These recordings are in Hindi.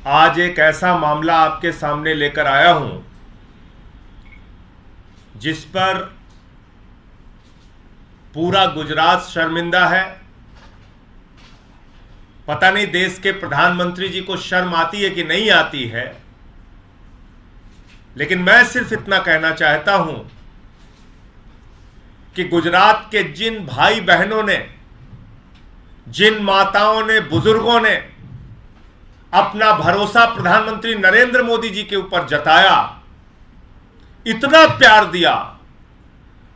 आज एक ऐसा मामला आपके सामने लेकर आया हूं जिस पर पूरा गुजरात शर्मिंदा है। पता नहीं देश के प्रधानमंत्री जी को शर्म आती है कि नहीं आती है, लेकिन मैं सिर्फ इतना कहना चाहता हूं कि गुजरात के जिन भाई बहनों ने, जिन माताओं ने, बुजुर्गों ने अपना भरोसा प्रधानमंत्री नरेंद्र मोदी जी के ऊपर जताया, इतना प्यार दिया,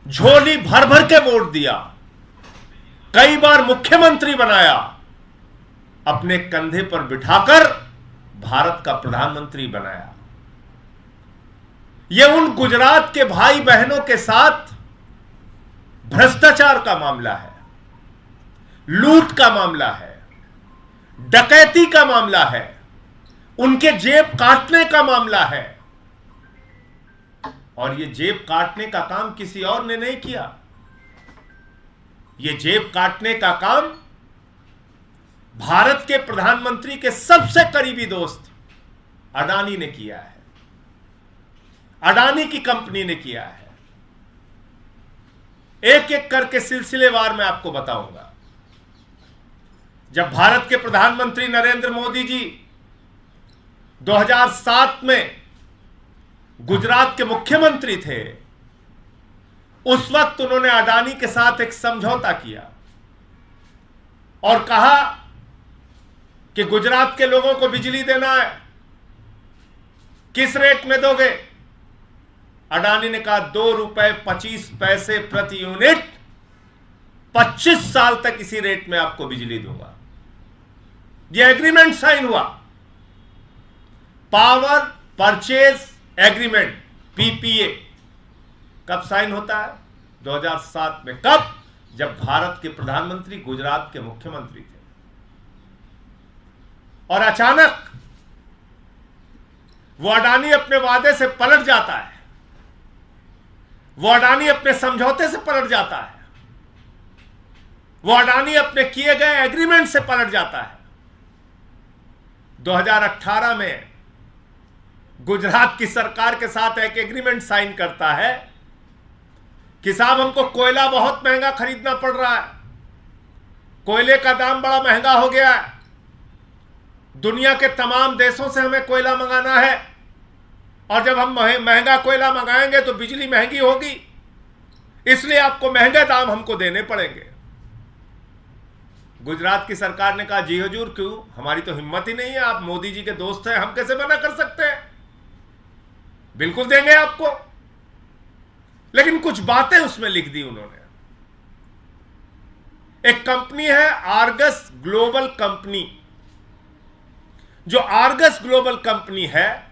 झोली भर भर के वोट दिया, कई बार मुख्यमंत्री बनाया, अपने कंधे पर बिठाकर भारत का प्रधानमंत्री बनाया। यह उन गुजरात के भाई बहनों के साथ भ्रष्टाचार का मामला है, लूट का मामला है, डकैती का मामला है, उनके जेब काटने का मामला है। और यह जेब काटने का काम किसी और ने नहीं किया। यह जेब काटने का काम भारत के प्रधानमंत्री के सबसे करीबी दोस्त अडानी ने किया है, अडानी की कंपनी ने किया है। एक एक करके सिलसिलेवार मैं आपको बताऊंगा। जब भारत के प्रधानमंत्री नरेंद्र मोदी जी 2007 में गुजरात के मुख्यमंत्री थे, उस वक्त उन्होंने अडानी के साथ एक समझौता किया और कहा कि गुजरात के लोगों को बिजली देना है, किस रेट में दोगे? अडानी ने कहा 2 रुपए 25 पैसे प्रति यूनिट, 25 साल तक इसी रेट में आपको बिजली दूंगा। यह एग्रीमेंट साइन हुआ, पावर परचेज एग्रीमेंट, पीपीए। कब साइन होता है? 2007 में। कब? जब भारत के प्रधानमंत्री गुजरात के मुख्यमंत्री थे। और अचानक वो अडानी अपने वादे से पलट जाता है, वो अडानी अपने समझौते से पलट जाता है, वो अडानी अपने किए गए एग्रीमेंट से पलट जाता है। 2018 में गुजरात की सरकार के साथ एक एग्रीमेंट साइन करता है कि साहब हमको कोयला बहुत महंगा खरीदना पड़ रहा है, कोयले का दाम बड़ा महंगा हो गया है, दुनिया के तमाम देशों से हमें कोयला मंगाना है, और जब हम महंगा कोयला मंगाएंगे तो बिजली महंगी होगी, इसलिए आपको महंगे दाम हमको देने पड़ेंगे। गुजरात की सरकार ने कहा जी हुजूर, क्यों, हमारी तो हिम्मत ही नहीं है, आप मोदी जी के दोस्त हैं, हम कैसे मना कर सकते हैं, बिल्कुल देंगे आपको। लेकिन कुछ बातें उसमें लिख दी उन्होंने। एक कंपनी है आर्गस ग्लोबल कंपनी। जो आर्गस ग्लोबल कंपनी है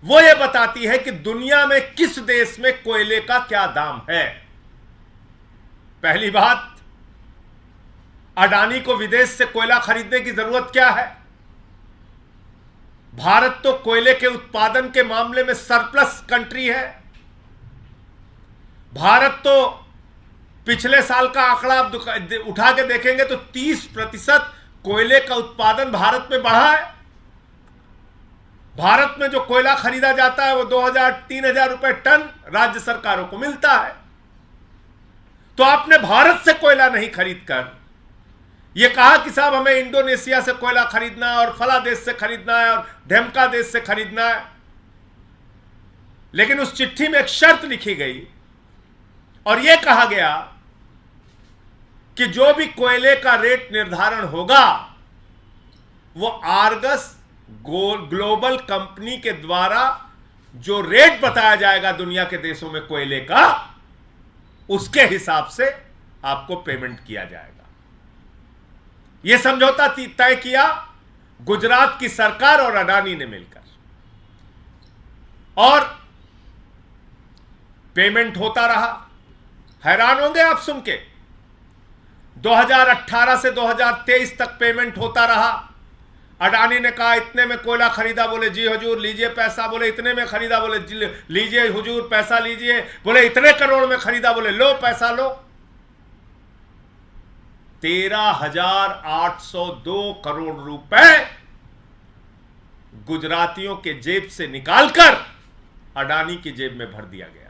वो ये बताती है कि दुनिया में किस देश में कोयले का क्या दाम है। पहली बात, अडानी को विदेश से कोयला खरीदने की जरूरत क्या है? भारत तो कोयले के उत्पादन के मामले में सरप्लस कंट्री है। भारत तो पिछले साल का आंकड़ा आप उठा के देखेंगे तो 30% कोयले का उत्पादन भारत में बढ़ा है। भारत में जो कोयला खरीदा जाता है वो 2000-3000 रुपए टन राज्य सरकारों को मिलता है। तो आपने भारत से कोयला नहीं खरीदकर यह कहा कि साहब हमें इंडोनेशिया से कोयला खरीदना है और फला देश से खरीदना है और ढेमका देश से खरीदना है। लेकिन उस चिट्ठी में एक शर्त लिखी गई और यह कहा गया कि जो भी कोयले का रेट निर्धारण होगा वो आर्गस ग्लोबल कंपनी के द्वारा जो रेट बताया जाएगा दुनिया के देशों में कोयले का, उसके हिसाब से आपको पेमेंट किया जाएगा। यह समझौता तय किया गुजरात की सरकार और अडानी ने मिलकर, और पेमेंट होता रहा। हैरान होंगे आप सुन के, 2018 से 2023 तक पेमेंट होता रहा। अडानी ने कहा इतने में कोयला खरीदा, बोले जी हुजूर लीजिए पैसा, बोले इतने में खरीदा, बोले लीजिए हुजूर पैसा लीजिए, बोले इतने करोड़ में खरीदा, बोले लो पैसा लो। 13,802 करोड़ रुपए गुजरातियों के जेब से निकालकर अडानी की जेब में भर दिया गया।